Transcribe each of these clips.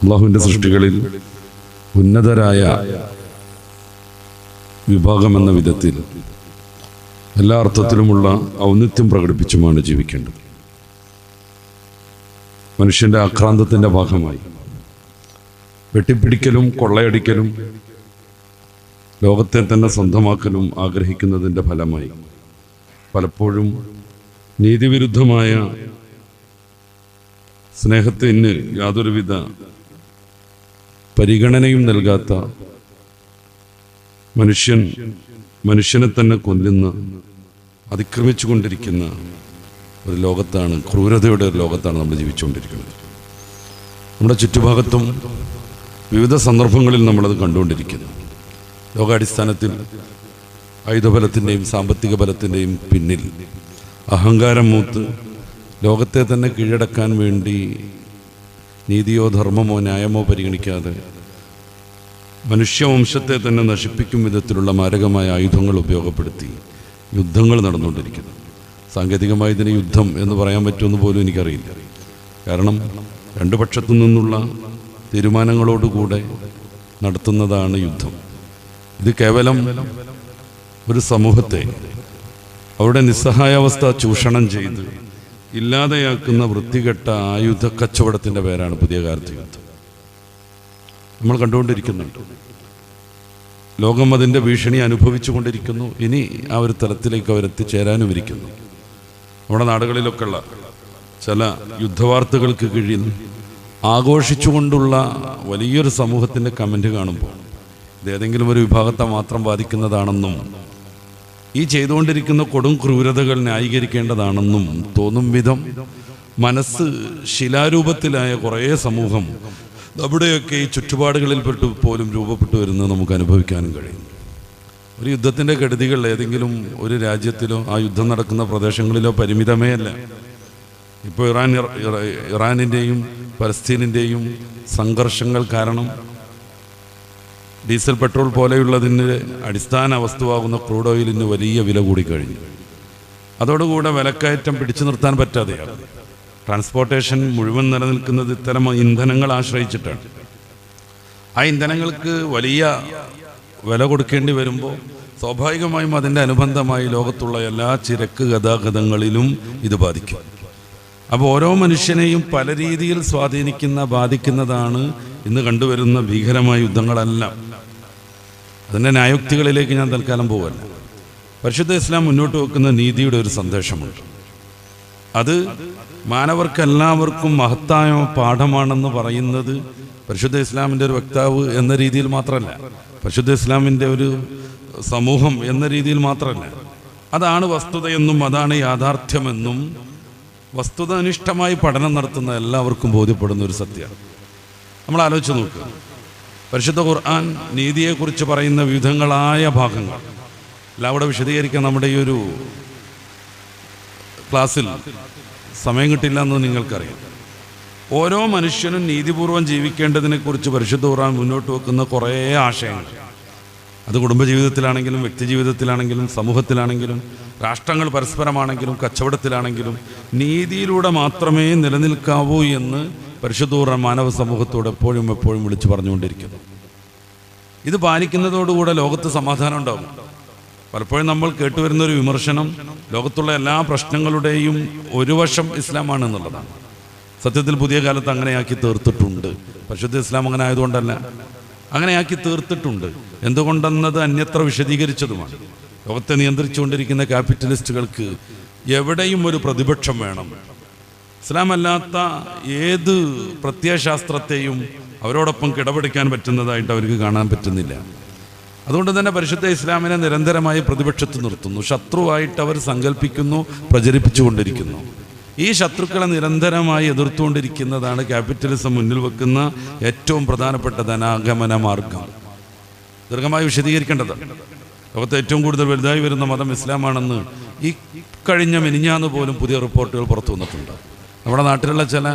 അള്ളാഹുവിൻ്റെ സൃഷ്ടികളിൽ ഉന്നതരായ വിഭാഗമെന്ന വിധത്തിൽ എല്ലാ അർത്ഥത്തിലുമുള്ള ഔന്നിത്യം പ്രകടിപ്പിച്ചുമാണ് ജീവിക്കേണ്ടത്. മനുഷ്യൻ്റെ ആക്രാന്തത്തിൻ്റെ ഭാഗമായി വെട്ടിപ്പിടിക്കലും കൊള്ളയടിക്കലും ലോകത്തെ തന്നെ സ്വന്തമാക്കലും ആഗ്രഹിക്കുന്നതിൻ്റെ ഫലമായി പലപ്പോഴും നീതിവിരുദ്ധമായ സ്നേഹത്തിന് യാതൊരുവിധ പരിഗണനയും നൽകാത്ത മനുഷ്യനെ തന്നെ കൊല്ലുന്ന അതിക്രമിച്ചു കൊണ്ടിരിക്കുന്ന ഒരു ലോകത്താണ്, ക്രൂരതയുടെ ഒരു ലോകത്താണ് നമ്മൾ ജീവിച്ചുകൊണ്ടിരിക്കുന്നത്. നമ്മുടെ ചുറ്റുഭാഗത്തും വിവിധ സന്ദർഭങ്ങളിൽ നമ്മളത് കണ്ടുകൊണ്ടിരിക്കുന്നു. ലോകാടിസ്ഥാനത്തിൽ ആയുധബലത്തിൻ്റെയും സാമ്പത്തിക ബലത്തിൻ്റെയും പിന്നിൽ അഹങ്കാരം മൂത്ത് ലോകത്തെ തന്നെ കീഴടക്കാൻ വേണ്ടി നീതിയോ ധർമ്മമോ ന്യായമോ പരിഗണിക്കാതെ മനുഷ്യവംശത്തെ തന്നെ നശിപ്പിക്കും വിധത്തിലുള്ള മാരകമായ ആയുധങ്ങൾ ഉപയോഗപ്പെടുത്തി യുദ്ധങ്ങൾ നടന്നുകൊണ്ടിരിക്കുന്നു. സാങ്കേതികമായി ഇതിന് യുദ്ധം എന്ന് പറയാൻ പറ്റുമെന്ന് പോലും എനിക്കറിയില്ല. കാരണം രണ്ടു പക്ഷത്തു നിന്നുള്ള തീരുമാനങ്ങളോടുകൂടെ നടത്തുന്നതാണ് യുദ്ധം. ഇത് കേവലം ഒരു സമൂഹത്തെ അവരുടെ നിസ്സഹായാവസ്ഥ ചൂഷണം ചെയ്ത് ഇല്ലാതെയാക്കുന്ന വൃത്തികെട്ട ആയുധ കച്ചവടത്തിൻ്റെ പേരാണ് പുതിയ കാലത്ത് യുദ്ധം. നമ്മൾ കണ്ടുകൊണ്ടിരിക്കുന്നുണ്ട്. ലോകം അതിൻ്റെ ഭീഷണി അനുഭവിച്ചു കൊണ്ടിരിക്കുന്നു. ഇനി ആ ഒരു തലത്തിലേക്ക് അവരെത്തിച്ചേരാനും ഇരിക്കുന്നു. നമ്മുടെ നാടുകളിലൊക്കെയുള്ള ചില യുദ്ധവാർത്തകൾക്ക് കീഴിൽ ആഘോഷിച്ചുകൊണ്ടുള്ള വലിയൊരു സമൂഹത്തിൻ്റെ കമൻറ്റ് കാണുമ്പോൾ ഇതേതെങ്കിലും ഒരു വിഭാഗത്തെ മാത്രം ബാധിക്കുന്നതാണെന്നും ഈ ചെയ്തുകൊണ്ടിരിക്കുന്ന കൊടും ക്രൂരതകൾ ന്യായീകരിക്കേണ്ടതാണെന്നും തോന്നും വിധം മനസ്സ് ശിലാരൂപത്തിലായ കുറേ സമൂഹം അവിടെയൊക്കെ ഈ ചുറ്റുപാടുകളിൽ പോലും രൂപപ്പെട്ടു വരുന്നത് നമുക്ക് അനുഭവിക്കാനും കഴിയും. ഒരു യുദ്ധത്തിൻ്റെ കെടുതികൾ ഏതെങ്കിലും ഒരു രാജ്യത്തിലോ ആ യുദ്ധം നടക്കുന്ന പ്രദേശങ്ങളിലോ പരിമിതമേ അല്ല. ഇപ്പോൾ ഇറാനിൻ്റെയും പലസ്തീനിൻ്റെയും സംഘർഷങ്ങൾ കാരണം ഡീസൽ പെട്രോൾ പോലെയുള്ളതിന് അടിസ്ഥാന വസ്തുവാകുന്ന ക്രൂഡ് ഓയിലിന് വലിയ വില കൂടിക്കഴിഞ്ഞു. അതോടുകൂടെ വിലക്കയറ്റം പിടിച്ചു നിർത്താൻ പറ്റാതെയാണ്. ട്രാൻസ്പോർട്ടേഷൻ മുഴുവൻ നിലനിൽക്കുന്നത് ഇത്തരം ഇന്ധനങ്ങൾ ആശ്രയിച്ചിട്ടാണ്. ആ ഇന്ധനങ്ങൾക്ക് വലിയ വില കൊടുക്കേണ്ടി വരുമ്പോൾ സ്വാഭാവികമായും അതിൻ്റെ അനുബന്ധമായി ലോകത്തുള്ള എല്ലാ ചരക്ക് ഗതാഗതങ്ങളിലും ഇത് ബാധിക്കും. അപ്പോൾ ഓരോ മനുഷ്യനെയും പല രീതിയിൽ സ്വാധീനിക്കുന്ന ബാധിക്കുന്നതാണ് ഇന്ന് കണ്ടുവരുന്ന ഭീകരമായ യുദ്ധങ്ങളെല്ലാം. അതിൻ്റെ ന്യായോക്തികളിലേക്ക് ഞാൻ തൽക്കാലം പോകല്ല. പരിശുദ്ധ ഇസ്ലാം മുന്നോട്ട് വെക്കുന്ന നീതിയുടെ ഒരു സന്ദേശമുണ്ട്. അത് മാനവർക്കെല്ലാവർക്കും മഹത്തായ പാഠമാണെന്ന് പറയുന്നത് പരിശുദ്ധ ഇസ്ലാമിൻ്റെ ഒരു വക്താവ് എന്ന രീതിയിൽ മാത്രമല്ല, പരിശുദ്ധ ഇസ്ലാമിൻ്റെ ഒരു സമൂഹം എന്ന രീതിയിൽ മാത്രമല്ല. അതാണ് വസ്തുതയെന്നും അതാണ് യാഥാർത്ഥ്യമെന്നും വസ്തുതാനിഷ്ഠമായി പഠനം നടത്തുന്ന എല്ലാവർക്കും ബോധ്യപ്പെടുന്ന ഒരു സത്യമാണ്. നമ്മൾ ആലോചിച്ച് നോക്കുക. പരിശുദ്ധ ഖുർആൻ നീതിയെക്കുറിച്ച് പറയുന്ന വിവിധങ്ങളായ ഭാഗങ്ങൾ എല്ലാം അവിടെ വിശദീകരിക്കാൻ നമ്മുടെ ഈ ഒരു ക്ലാസ്സിൽ സമയം കിട്ടില്ല എന്ന് നിങ്ങൾക്കറിയാം. ഓരോ മനുഷ്യനും നീതിപൂർവം ജീവിക്കേണ്ടതിനെക്കുറിച്ച് പരിശുദ്ധ ഖുർആൻ മുന്നോട്ട് വെക്കുന്ന കുറേ ആശയങ്ങൾ, അത് കുടുംബജീവിതത്തിലാണെങ്കിലും വ്യക്തിജീവിതത്തിലാണെങ്കിലും സമൂഹത്തിലാണെങ്കിലും രാഷ്ട്രങ്ങൾ പരസ്പരമാണെങ്കിലും കച്ചവടത്തിലാണെങ്കിലും നീതിയിലൂടെ മാത്രമേ നിലനിൽക്കാവൂ എന്ന് പരിശുദ്ധ ഖുർആൻ മാനവ സമൂഹത്തോട് എപ്പോഴും വിളിച്ചു പറഞ്ഞുകൊണ്ടിരിക്കുന്നു. ഇത് പാലിക്കുന്നതോടുകൂടെ ലോകത്ത് സമാധാനം ഉണ്ടാകും. പലപ്പോഴും നമ്മൾ കേട്ടുവരുന്നൊരു വിമർശനം ലോകത്തുള്ള എല്ലാ പ്രശ്നങ്ങളുടെയും ഒരു വശം ഇസ്ലാമാണ് എന്നുള്ളതാണ്. സത്യത്തിൽ പുതിയ കാലത്ത് അങ്ങനെയാക്കി തീർത്തിട്ടുണ്ട്. പരിശുദ്ധ ഇസ്ലാം അങ്ങനെ ആയതുകൊണ്ടല്ല, അങ്ങനെയാക്കി തീർത്തിട്ടുണ്ട്. എന്തുകൊണ്ടെന്നത് അന്യത്ര വിശദീകരിച്ചതുമാണ്. ലോകത്തെ നിയന്ത്രിച്ചുകൊണ്ടിരിക്കുന്ന ക്യാപിറ്റലിസ്റ്റുകൾക്ക് എവിടെയും ഒരു പ്രതിപക്ഷം വേണം. ഇസ്ലാം അല്ലാത്ത ഏത് പ്രത്യയശാസ്ത്രത്തെയും അവരോടൊപ്പം കിടപിടിക്കാൻ പറ്റുന്നതായിട്ട് അവർക്ക് കാണാൻ പറ്റുന്നില്ല. അതുകൊണ്ട് തന്നെ പരിശുദ്ധ ഇസ്ലാമിനെ നിരന്തരമായി പ്രതിപക്ഷത്ത് നിർത്തുന്നു. ശത്രുവായിട്ട് അവർ സങ്കല്പിക്കുന്നു, പ്രചരിപ്പിച്ചുകൊണ്ടിരിക്കുന്നു. ഈ ശത്രുക്കളെ നിരന്തരമായി എതിർത്തുകൊണ്ടിരിക്കുന്നതാണ് ക്യാപിറ്റലിസം മുന്നിൽ വെക്കുന്ന ഏറ്റവും പ്രധാനപ്പെട്ട ധനാഗമന മാർഗം. ദീർഘമായി വിശദീകരിക്കേണ്ടതാണ്. ലോകത്തെ ഏറ്റവും കൂടുതൽ വലുതായി വരുന്ന മതം ഇസ്ലാമാണെന്ന് ഈ കഴിഞ്ഞ മിനിഞ്ഞാന്ന് പോലും പുതിയ റിപ്പോർട്ടുകൾ പുറത്തു വന്നിട്ടുണ്ട്. നമ്മുടെ നാട്ടിലുള്ള ചില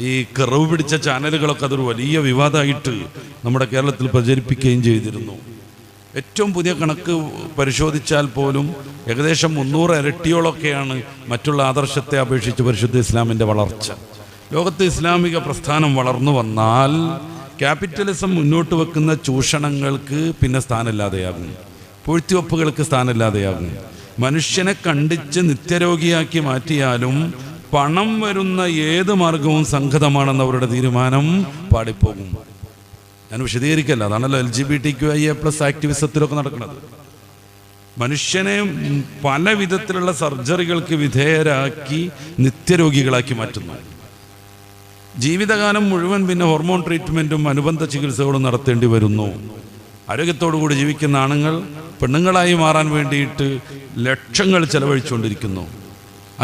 ഈ കറവ് പിടിച്ച ചാനലുകളൊക്കെ അതൊരു വലിയ വിവാദമായിട്ട് നമ്മുടെ കേരളത്തിൽ പ്രചരിപ്പിക്കുകയും ചെയ്തിരുന്നു. ഏറ്റവും പുതിയ കണക്ക് പരിശോധിച്ചാൽ പോലും ഏകദേശം 300 ഇരട്ടിയോളൊക്കെയാണ് മറ്റുള്ള ആദർശത്തെ അപേക്ഷിച്ച് പരിശുദ്ധ ഇസ്ലാമിൻ്റെ വളർച്ച. ലോകത്ത് ഇസ്ലാമിക പ്രസ്ഥാനം വളർന്നു വന്നാൽ ക്യാപിറ്റലിസം മുന്നോട്ട് വെക്കുന്ന ചൂഷണങ്ങൾക്ക് പിന്നെ സ്ഥാനമില്ലാതെയാകും, പൂഴ്ത്തിവെപ്പുകൾക്ക് സ്ഥാനമില്ലാതെയാകും. മനുഷ്യനെ കണ്ടിച്ച് നിത്യരോഗിയാക്കി മാറ്റിയാലും പണം വരുന്ന ഏത് മാർഗവും സംഗതമാണെന്ന് അവരുടെ തീരുമാനം പാടിപ്പോകും. ഞാൻ വിശദീകരിക്കല്ല, അതാണല്ലോ LGBTQIA+ ആക്ടിവിസത്തിലൊക്കെ നടക്കുന്നത്. മനുഷ്യനെ പല വിധത്തിലുള്ള സർജറികൾക്ക് വിധേയരാക്കി നിത്യരോഗികളാക്കി മാറ്റുന്നു. ജീവിതകാലം മുഴുവൻ പിന്നെ ഹോർമോൺ ട്രീറ്റ്മെൻറ്റും അനുബന്ധ ചികിത്സകളും നടത്തേണ്ടി വരുന്നു. ആരോഗ്യത്തോടു കൂടി ജീവിക്കുന്ന ആണുങ്ങൾ പെണ്ണുങ്ങളായി മാറാൻ വേണ്ടിയിട്ട് ലക്ഷങ്ങൾ ചെലവഴിച്ചുകൊണ്ടിരിക്കുന്നു.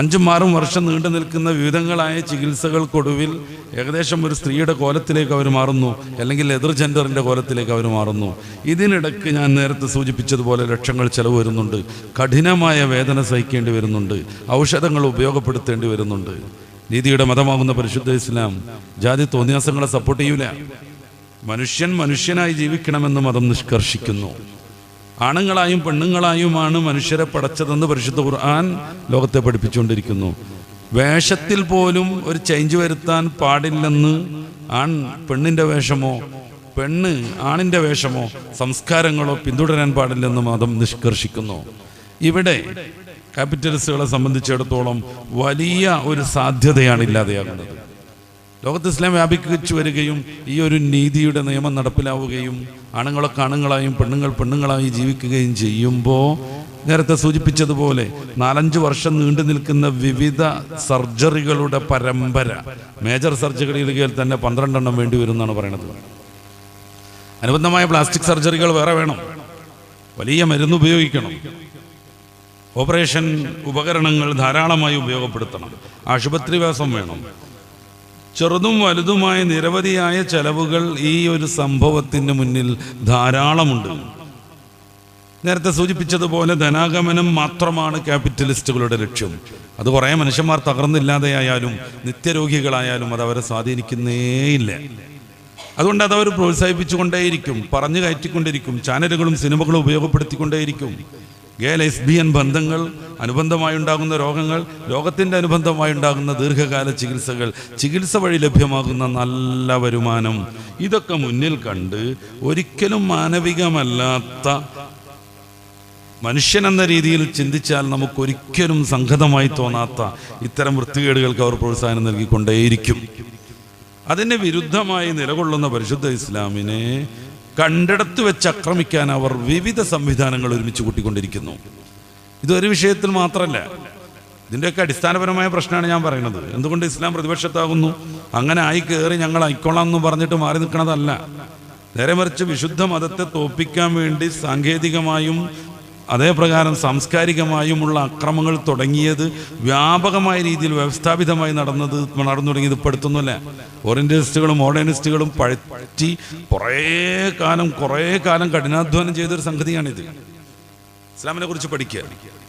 5-6 വർഷം നീണ്ടു നിൽക്കുന്ന വിവിധങ്ങളായ ചികിത്സകൾക്കൊടുവിൽ ഏകദേശം ഒരു സ്ത്രീയുടെ കോലത്തിലേക്ക് അവർ മാറുന്നു, അല്ലെങ്കിൽ എതിർ ജെൻഡറിൻ്റെ കോലത്തിലേക്ക് അവർ മാറുന്നു. ഇതിനിടയ്ക്ക് ഞാൻ നേരത്തെ സൂചിപ്പിച്ചതുപോലെ ലക്ഷങ്ങൾ ചെലവ് വരുന്നുണ്ട്, കഠിനമായ വേദന സഹിക്കേണ്ടി വരുന്നുണ്ട്, ഔഷധങ്ങൾ ഉപയോഗപ്പെടുത്തേണ്ടി വരുന്നുണ്ട്. നീതിയുടെ മതമാകുന്ന പരിശുദ്ധ ഇസ്ലാം ജാതി തോന്നിയാസങ്ങളെ സപ്പോർട്ട് ചെയ്യൂല. മനുഷ്യൻ മനുഷ്യനായി ജീവിക്കണമെന്ന് മതം നിഷ്കർഷിക്കുന്നു. ആണുങ്ങളായും പെണ്ണുങ്ങളായുമാണ് മനുഷ്യരെ പടച്ചതെന്ന് പരിശുദ്ധ ഖുർആൻ ലോകത്തെ പഠിപ്പിച്ചുകൊണ്ടിരിക്കുന്നു. വേഷത്തിൽ പോലും ഒരു ചേഞ്ച് വരുത്താൻ പാടില്ലെന്ന്, ആൺ പെണ്ണിൻ്റെ വേഷമോ പെണ്ണ് ആണിൻ്റെ വേഷമോ സംസ്കാരങ്ങളോ പിന്തുടരാൻ പാടില്ലെന്ന് മതം നിഷ്കർഷിക്കുന്നു. ഇവിടെ ക്യാപിറ്റലിസ്റ്റുകളെ സംബന്ധിച്ചിടത്തോളം വലിയ ഒരു സാധ്യതയാണ് ഇല്ലാതെയാകുന്നത്. ലോകത്ത് ഇസ്ലാം വ്യാപിച്ചു വരികയും ഈ ഒരു നീതിയുടെ നിയമം നടപ്പിലാവുകയും ആണുങ്ങളൊക്കെ ആണുങ്ങളായും പെണ്ണുങ്ങൾ പെണ്ണുങ്ങളായി ജീവിക്കുകയും ചെയ്യുമ്പോൾ നേരത്തെ സൂചിപ്പിച്ചതുപോലെ 4-5 വർഷം നീണ്ടു നിൽക്കുന്ന വിവിധ സർജറികളുടെ പരമ്പര, മേജർ സർജറികളിൽ തന്നെ 12 എണ്ണം വേണ്ടി വരും എന്നാണ് പറയുന്നത്. അനുബന്ധമായ പ്ലാസ്റ്റിക് സർജറികൾ വേറെ വേണം, വലിയ മരുന്ന് ഉപയോഗിക്കണം, ഓപ്പറേഷൻ ഉപകരണങ്ങൾ ധാരാളമായി ഉപയോഗപ്പെടുത്തണം, ആശുപത്രിവാസം വേണം. ചെറുതും വലുതുമായ നിരവധിയായ ചെലവുകൾ ഈ ഒരു സംഭവത്തിന് മുന്നിൽ ധാരാളമുണ്ട്. നേരത്തെ സൂചിപ്പിച്ചതുപോലെ ധനാഗമനം മാത്രമാണ് ക്യാപിറ്റലിസ്റ്റുകളുടെ ലക്ഷ്യം. അത് കുറേ മനുഷ്യന്മാർ തകർന്നില്ലാതെയായാലും നിത്യരോഗികളായാലും അത് അവരെ സ്വാധീനിക്കുന്നേയില്ല. അതുകൊണ്ട് അതവർ പ്രോത്സാഹിപ്പിച്ചുകൊണ്ടേയിരിക്കും, പറഞ്ഞു കയറ്റിക്കൊണ്ടിരിക്കും, ചാനലുകളും സിനിമകളും ഉപയോഗപ്പെടുത്തിക്കൊണ്ടേയിരിക്കും. ഗേ ലെസ്ബിയൻ ബന്ധങ്ങൾ, അനുബന്ധമായുണ്ടാകുന്ന രോഗങ്ങൾ, രോഗത്തിൻ്റെ അനുബന്ധമായുണ്ടാകുന്ന ദീർഘകാല ചികിത്സകൾ, ചികിത്സ വഴി ലഭ്യമാകുന്ന നല്ല വരുമാനം, ഇതൊക്കെ മുന്നിൽ കണ്ട് ഒരിക്കലും മാനവികമല്ലാത്ത, മനുഷ്യനെന്ന രീതിയിൽ ചിന്തിച്ചാൽ നമുക്കൊരിക്കലും സംഗതമായി തോന്നാത്ത ഇത്തരം വൃത്തികേടുകൾക്ക് അവർ പ്രോത്സാഹനം നൽകിക്കൊണ്ടേയിരിക്കും. അതിന് വിരുദ്ധമായി നിലകൊള്ളുന്ന പരിശുദ്ധ ഇസ്ലാമിനെ കണ്ടിടത്ത് വെച്ച് ആക്രമിക്കാൻ അവർ വിവിധ സംവിധാനങ്ങൾ ഒരുമിച്ച് കൂട്ടിക്കൊണ്ടിരിക്കുന്നു. ഇതൊരു വിഷയത്തിൽ മാത്രമല്ല, ഇതിൻ്റെയൊക്കെ അടിസ്ഥാനപരമായ പ്രശ്നമാണ് ഞാൻ പറയുന്നത്. എന്തുകൊണ്ട് ഇസ്ലാം പ്രതിപക്ഷത്താകുന്നു? അങ്ങനെ ആയി കയറി ഞങ്ങൾ ആയിക്കോളാം എന്ന് പറഞ്ഞിട്ട് മാറി നിൽക്കുന്നതല്ല. നേരെ മറിച്ച് വിശുദ്ധ മതത്തെ തോൽപ്പിക്കാൻ വേണ്ടി സാങ്കേതികമായും അതേപ്രകാരം സാംസ്കാരികമായുമുള്ള അക്രമങ്ങൾ തുടങ്ങിയത് വ്യാപകമായ രീതിയിൽ വ്യവസ്ഥാപിതമായി നടന്നു തുടങ്ങിയത് ഇപ്പോൾ അടുത്തൊന്നുമല്ല. ഓറിയന്റലിസ്റ്റുകളും മോഡേണിസ്റ്റുകളും പഴറ്റി കുറേ കാലം കഠിനാധ്വാനം ചെയ്തൊരു സംഗതിയാണിത്. ഇസ്ലാമിനെ കുറിച്ച് പഠിക്കുക,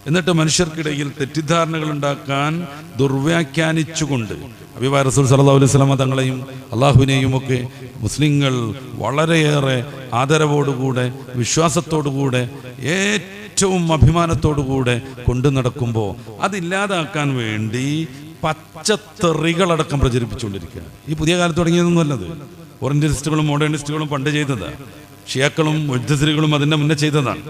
എന്നിട്ട് മനുഷ്യർക്കിടയിൽ തെറ്റിദ്ധാരണകൾ ഉണ്ടാക്കാൻ ദുർവ്യാഖ്യാനിച്ചുകൊണ്ട് ഹബീബായ റസൂൽ സല്ലല്ലാഹു അലൈഹി വസല്ലം തങ്ങളെയും അള്ളാഹുവിനെയും ഒക്കെ മുസ്ലിങ്ങൾ വളരെയേറെ ആദരവോടുകൂടെ വിശ്വാസത്തോടുകൂടെ ഏറ്റവും അഭിമാനത്തോടുകൂടെ കൊണ്ടു നടക്കുമ്പോൾ അതില്ലാതാക്കാൻ വേണ്ടി പച്ചത്തെറികളടക്കം പ്രചരിപ്പിച്ചുകൊണ്ടിരിക്കുകയാണ്. ഈ പുതിയ കാലത്ത് തുടങ്ങിയതൊന്നുമല്ലത്. ഓറിയന്റലിസ്റ്റുകളും മോഡേണിസ്റ്റുകളും പണ്ട് ചെയ്തതാണ്. ഷിയാക്കളും മുഅ്തസിലികളും അതിൻ്റെ മുന്നേ ചെയ്തതാണ്.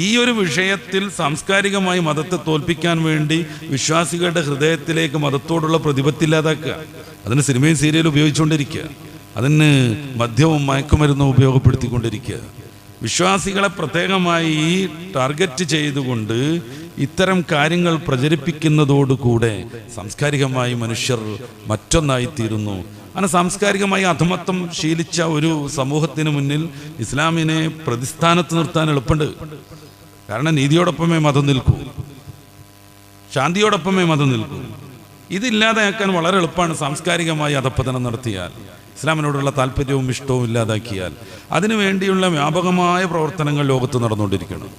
ഈ ഒരു വിഷയത്തിൽ സാംസ്കാരികമായി മതത്തെ തോൽപ്പിക്കാൻ വേണ്ടി വിശ്വാസികളുടെ ഹൃദയത്തിലേക്ക് മതത്തോടുള്ള പ്രതിപത്തി ഇല്ലാതാക്കുക, അതിന് സിനിമയും സീരിയലും ഉപയോഗിച്ചുകൊണ്ടിരിക്കുക, അതിന് മദ്യവും മയക്കുമരുന്നും ഉപയോഗപ്പെടുത്തിക്കൊണ്ടിരിക്കുക. വിശ്വാസികളെ പ്രത്യേകമായി ടാർഗറ്റ് ചെയ്തുകൊണ്ട് ഇത്തരം കാര്യങ്ങൾ പ്രചരിപ്പിക്കുന്നതോടുകൂടെ സാംസ്കാരികമായി മനുഷ്യർ മറ്റൊന്നായിത്തീരുന്നു. അങ്ങനെ സാംസ്കാരികമായി അധമത്വം ശീലിച്ച ഒരു സമൂഹത്തിന് മുന്നിൽ ഇസ്ലാമിനെ പ്രതിസ്ഥാനത്ത് നിർത്താൻ എളുപ്പമുണ്ട്. കാരണം നീതിയോടൊപ്പമേ മതം നിൽക്കൂ, ശാന്തിയോടൊപ്പമേ മതം നിൽക്കൂ. ഇതില്ലാതാക്കാൻ വളരെ എളുപ്പമാണ്. സാംസ്കാരികമായി അധപ്പതനം നടത്തിയാൽ, ഇസ്ലാമിനോടുള്ള താല്പര്യവും ഇഷ്ടവും ഇല്ലാതാക്കിയാൽ, അതിനു വേണ്ടിയുള്ള വ്യാപകമായ പ്രവർത്തനങ്ങൾ ലോകത്ത് നടന്നുകൊണ്ടിരിക്കണം.